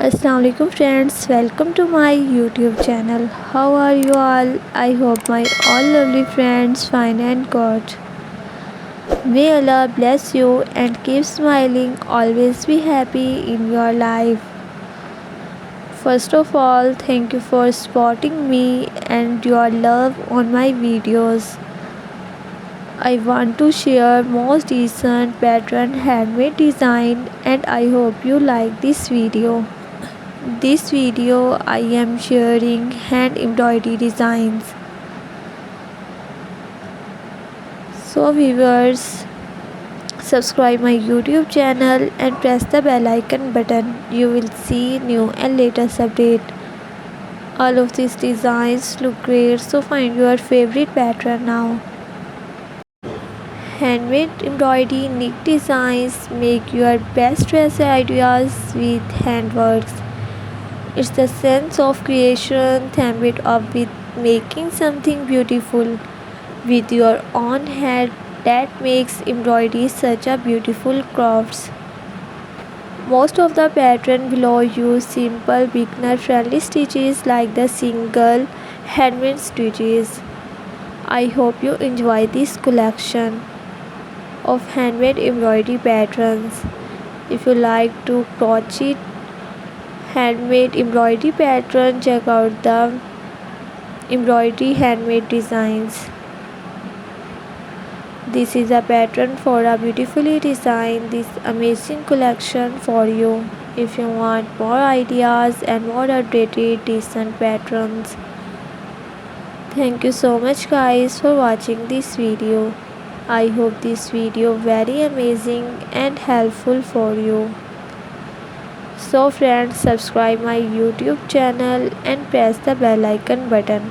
Assalamualaikum friends, welcome to my YouTube channel. How are you all? I hope my all lovely friends fine and good. May Allah bless you and keep smiling. Always be happy in your life. First of all, thank you for supporting me and your love on my videos. I want to share most decent pattern handmade design and I hope you like this video. This video I am sharing hand embroidery designs. So viewers, subscribe my YouTube channel and press the bell icon button. You will see new and latest update. All of these designs look great, so find your favorite pattern now. Handmade embroidery neat designs make your best dress ideas with handworks. It's the sense of creation themed up with making something beautiful with your own hand that makes embroidery such a beautiful craft. Most of the pattern below use simple beginner friendly stitches like the single handmade stitches. I hope you enjoy this collection of handmade embroidery patterns. If you like to crochet handmade embroidery pattern, check out the embroidery handmade designs. This is a pattern for a beautifully designed this amazing collection for you. If you want more ideas and more updated decent patterns. Thank you so much guys for watching this video. I hope this video very amazing and helpful for you. So friends, subscribe my YouTube channel and press the bell icon button.